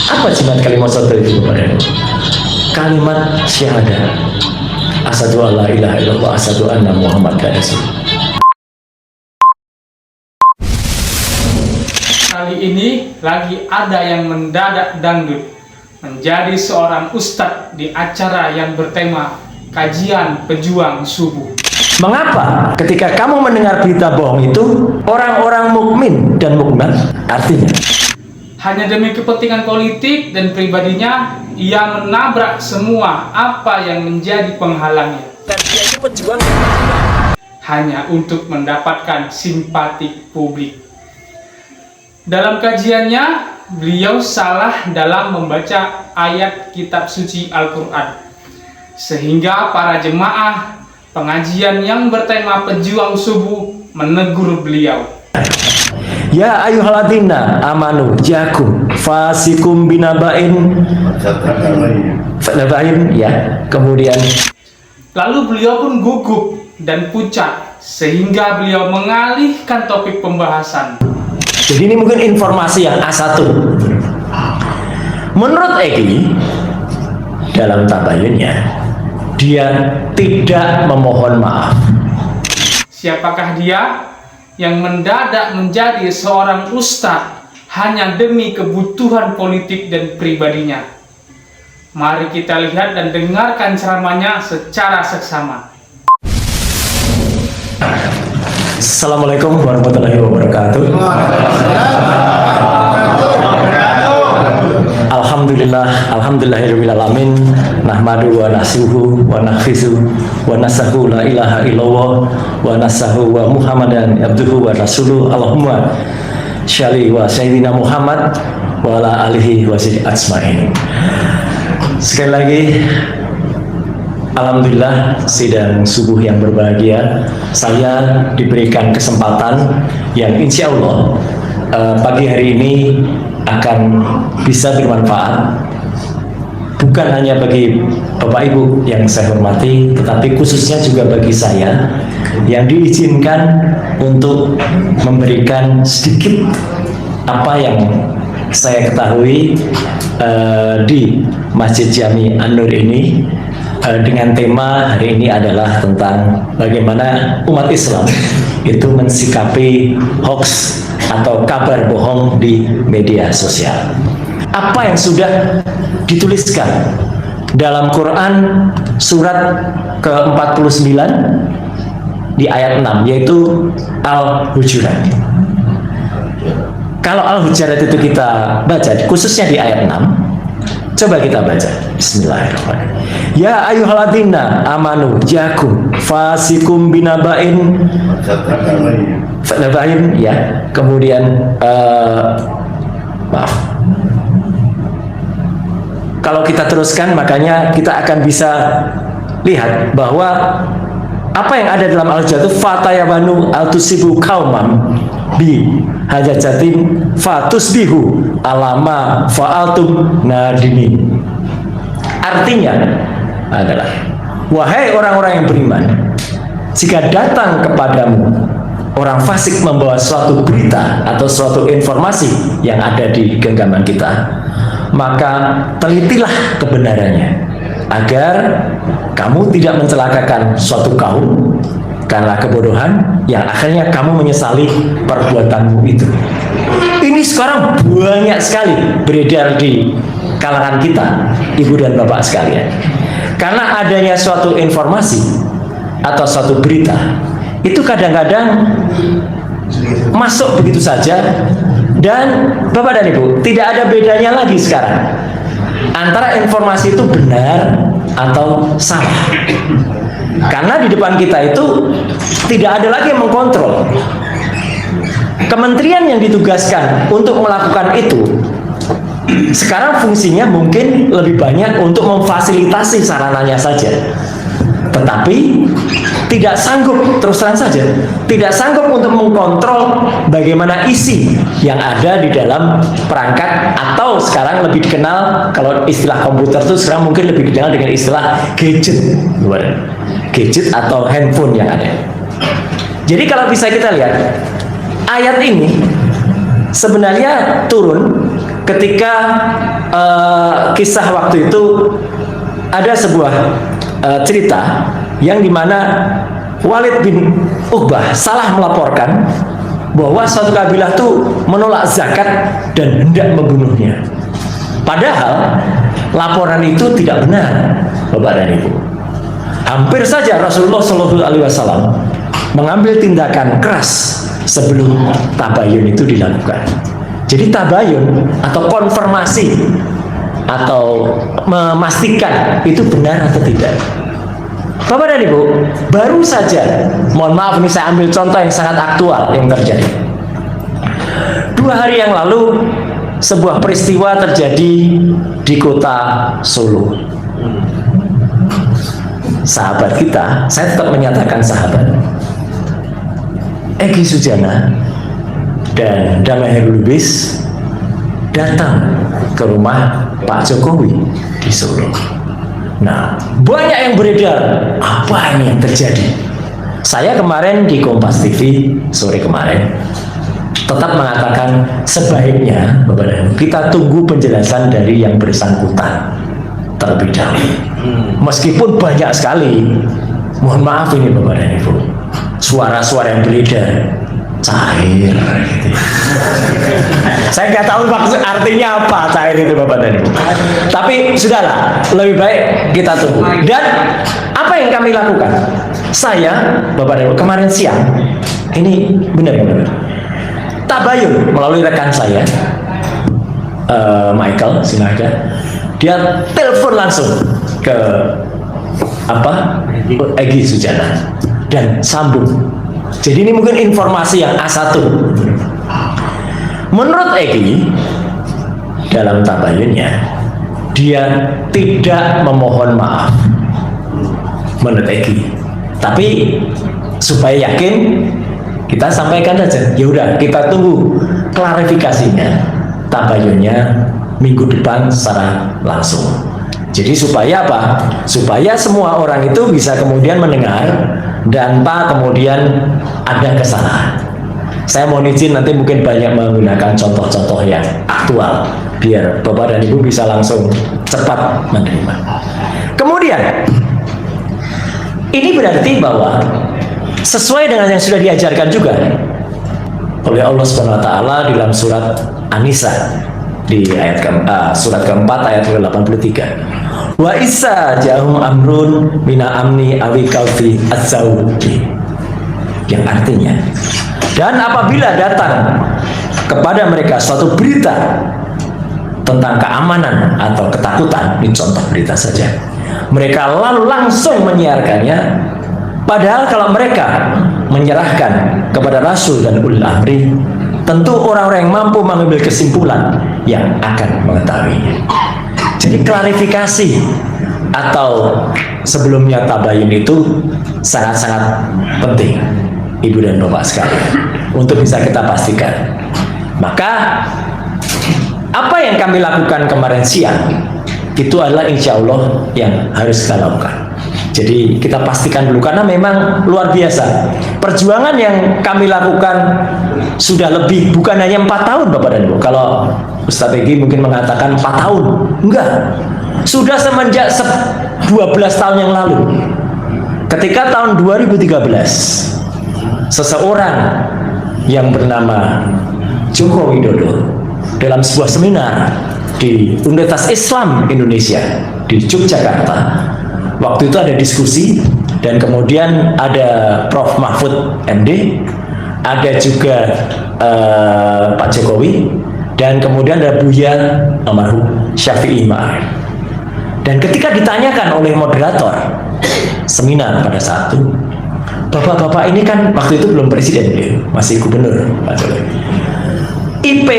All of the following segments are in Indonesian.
Apa jimat kalimat satu itu kepada kalimat syahadat asyhadu alla ilaha illallah asyhadu anna muhammadar rasulullah. Kali ini lagi ada yang mendadak dangdut menjadi seorang ustadz di acara yang bertema kajian pejuang subuh. Mengapa ketika kamu mendengar berita bohong itu orang-orang mukmin dan mukminat? Artinya hanya demi kepentingan politik dan pribadinya, ia menabrak semua apa yang menjadi penghalangnya. dan dia itu pejuang Hanya untuk mendapatkan simpati publik. Dalam kajiannya, beliau salah dalam membaca ayat kitab suci Al-Quran. Sehingga para jemaah pengajian yang bertema pejuang subuh menegur beliau. ya ayyuhalladzina amanu jakum fasikum binaba'in ya. Kemudian Lalu beliau pun gugup dan pucat sehingga beliau mengalihkan topik pembahasan. jadi ini mungkin informasi yang A1. Menurut Egi dalam tabayunnya dia tidak memohon maaf. Siapakah dia yang mendadak menjadi seorang ustadz hanya demi kebutuhan politik dan pribadinya? Mari kita lihat dan dengarkan ceramahnya secara seksama. Assalamualaikum warahmatullahi wabarakatuh. Alhamdulillahirabbil alamin. Nahmadu wa nasuhu wa nafisu wa nasahu la ilaha illallah wa nasahu wa Muhammadan abduhu wa rasuluh. Allahumma sholli wa sayyidina Muhammad wa ala alihi wa sahbihi ajmain. Sekali lagi alhamdulillah, sidang subuh yang berbahagia, saya diberikan kesempatan yang insya Allah pagi hari ini akan bisa bermanfaat bukan hanya bagi Bapak Ibu yang saya hormati, tetapi khususnya juga bagi saya yang diizinkan untuk memberikan sedikit apa yang saya ketahui di Masjid Jami An-Nur ini, dengan tema hari ini adalah tentang bagaimana umat Islam itu mensikapi hoax atau kabar bohong di media sosial. Apa yang sudah dituliskan dalam Quran surat ke-49 di ayat 6, yaitu Al-Hujurat. Kalau Al-Hujurat itu kita baca khususnya di ayat 6, coba kita baca. Bismillahirrahmanirrahim. Ya ayyuhalladzina amanu jakum fasikum binaba'in ya. Kemudian maaf. Kalau kita teruskan, makanya kita akan bisa lihat bahwa apa yang ada dalam Al-Hujurat itu fatayabanu altusibu qaumam bi hajajatin fatusbihu alama fa'altum nadini. Artinya adalah, wahai orang-orang yang beriman, jika datang kepadamu orang fasik membawa suatu berita atau suatu informasi yang ada di genggaman kita, maka telitilah kebenarannya agar kamu tidak mencelakakan suatu kaum karena kebodohan yang akhirnya kamu menyesali perbuatanmu itu. Ini sekarang banyak sekali beredar di kalangan kita, ibu dan bapak sekalian. Karena adanya suatu informasi atau suatu berita, itu kadang-kadang masuk begitu saja, dan bapak dan ibu, tidak ada bedanya lagi sekarang antara informasi itu benar atau salah. Karena di depan kita itu tidak ada lagi yang mengkontrol. Kementerian yang ditugaskan untuk melakukan itu sekarang fungsinya mungkin lebih banyak untuk memfasilitasi sarananya saja, tetapi tidak sanggup, terus terang saja, tidak sanggup untuk mengkontrol bagaimana isi yang ada di dalam perangkat, atau sekarang lebih dikenal, kalau istilah komputer itu sekarang mungkin lebih dikenal dengan istilah gadget atau handphone yang ada. Jadi kalau bisa kita lihat ayat ini sebenarnya turun ketika kisah waktu itu ada sebuah cerita yang dimana Walid bin Uqbah salah melaporkan bahwa suatu kabilah itu menolak zakat dan hendak membunuhnya. Padahal laporan itu tidak benar, Bapak dan Ibu. Hampir saja Rasulullah SAW mengambil tindakan keras sebelum tabayun itu dilakukan. Jadi tabayun atau konfirmasi atau memastikan itu benar atau tidak. Bapak dan Ibu, baru saja, mohon maaf ini saya ambil contoh yang sangat aktual yang terjadi. 2 hari yang lalu sebuah peristiwa terjadi di kota Solo. Sahabat kita, saya tetap menyatakan sahabat, Egy Sujana dan Damai Herlubis datang ke rumah Pak Jokowi di Solo. Nah, banyak yang beredar, apa ini yang terjadi? Saya kemarin di Kompas TV sore kemarin tetap mengatakan sebaiknya Bapak dan Ibu, kita tunggu penjelasan dari yang bersangkutan terlebih dahulu. Meskipun banyak sekali, mohon maaf ini Bapak dan Ibu, suara-suara yang beredar cair gitu. Saya nggak tahu maksud artinya apa cair itu Bapak dan Ibu. Tapi sudahlah, lebih baik kita tunggu. Dan apa yang kami lakukan? Saya, Bapak dan Ibu, kemarin siang ini benar-benar tabayun melalui rekan saya, Michael Sinaga. Dia telepon langsung ke Egy Sujana dan sambung. Jadi ini mungkin informasi yang A1. Menurut Egy, dalam tabayunnya dia tidak memohon maaf menurut Egy. Tapi supaya yakin, kita sampaikan saja. Ya udah, kita tunggu klarifikasinya, tabayunnya minggu depan secara langsung. Jadi supaya apa? Supaya semua orang itu bisa kemudian mendengar dan tak kemudian ada kesalahan. Saya mohon izin nanti mungkin banyak menggunakan contoh-contoh yang aktual biar Bapak dan Ibu bisa langsung cepat menerima. Kemudian ini berarti bahwa sesuai dengan yang sudah diajarkan juga oleh Allah Subhanahu wa taala di dalam surat An-Nisa di ayat surat keempat ayat ke-83. Wa isa ja'um amrun mina amni awi kaufi az-zawji. Yang artinya, dan apabila datang kepada mereka suatu berita tentang keamanan atau ketakutan, ini contoh berita saja, mereka lalu langsung menyiarkannya. Padahal kalau mereka menyerahkan kepada Rasul dan ulil amri, tentu orang-orang yang mampu mengambil kesimpulan yang akan mengetahuinya. Jadi klarifikasi atau sebelumnya tabayun itu sangat-sangat penting, Ibu dan Bapak sekalian, untuk bisa kita pastikan. Maka apa yang kami lakukan kemarin siang itu adalah insya Allah yang harus kita lakukan. Jadi kita pastikan dulu, karena memang luar biasa perjuangan yang kami lakukan sudah lebih, bukan hanya 4 tahun Bapak dan Ibu. Kalau Ustaz Egy mungkin mengatakan 4 tahun, enggak, sudah semenjak 12 tahun yang lalu. Ketika tahun 2013 seseorang yang bernama Joko Widodo dalam sebuah seminar di Universitas Islam Indonesia di Yogyakarta, waktu itu ada diskusi dan kemudian ada Prof. Mahfud MD, ada juga Pak Jokowi, dan kemudian ada Buya almarhum Syafi'i Ma'arif. Dan ketika ditanyakan oleh moderator seminar pada saat itu, bapak-bapak ini kan waktu itu belum presiden, masih gubernur Pak Jokowi, IP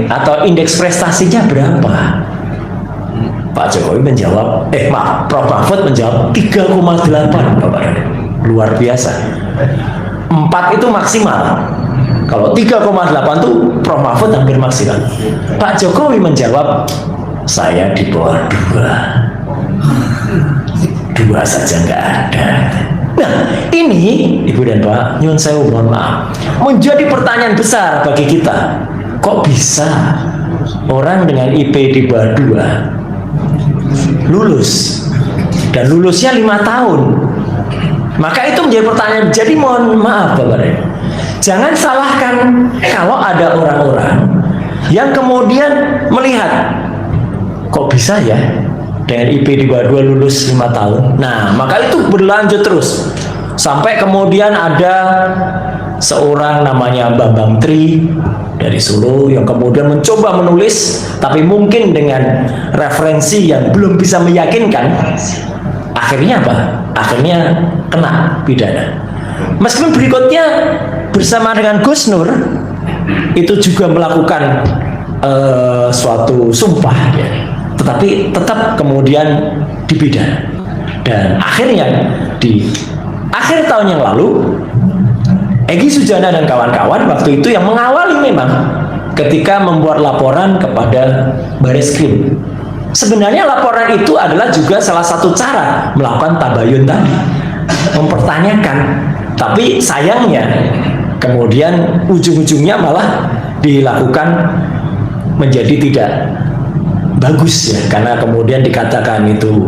atau indeks prestasinya berapa? Pak Jokowi menjawab, Prof. Mahfud menjawab 3,8 Bapak. Luar biasa. 4 itu maksimal. Kalau 3,8 itu Prof. Mahfud hampir maksimal. Pak Jokowi menjawab, saya di bawah 2 saja nggak ada. Nah, ini Ibu dan Pak, nyun sewu, mohon maaf, menjadi pertanyaan besar bagi kita. Kok bisa orang dengan IP di bawah 2 lulus, dan lulusnya 5 tahun. Maka itu menjadi pertanyaan. Jadi mohon maaf Bapak Ibu, jangan salahkan kalau ada orang-orang yang kemudian melihat, kok bisa ya dengan IP di bawah 2 lulus 5 tahun. Nah, maka itu berlanjut terus sampai kemudian ada seorang namanya Bambang Tri dari Solo yang kemudian mencoba menulis, tapi mungkin dengan referensi yang belum bisa meyakinkan. Akhirnya apa? Akhirnya kena pidana. Meskipun berikutnya bersama dengan Gus Nur itu juga melakukan suatu sumpah ya, tetapi tetap kemudian dipidana. Dan akhirnya di akhir tahun yang lalu, Egy Sujana dan kawan-kawan waktu itu yang mengawali memang ketika membuat laporan kepada Bareskrim. Sebenarnya laporan itu adalah juga salah satu cara melakukan tabayun tadi, mempertanyakan. Tapi sayangnya kemudian ujung-ujungnya malah dilakukan menjadi tidak bagus ya, karena kemudian dikatakan itu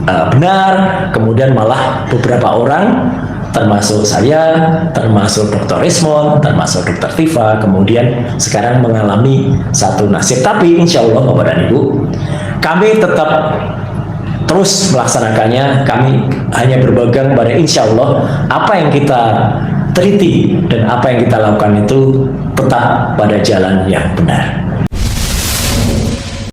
benar, kemudian malah beberapa orang termasuk saya, termasuk Dr. Ismon, termasuk Dr. Tifa, kemudian sekarang mengalami satu nasib. Tapi insya Allah Bapak dan Ibu, kami tetap terus melaksanakannya. Kami hanya berpegang pada insya Allah apa yang kita teliti dan apa yang kita lakukan itu tetap pada jalan yang benar.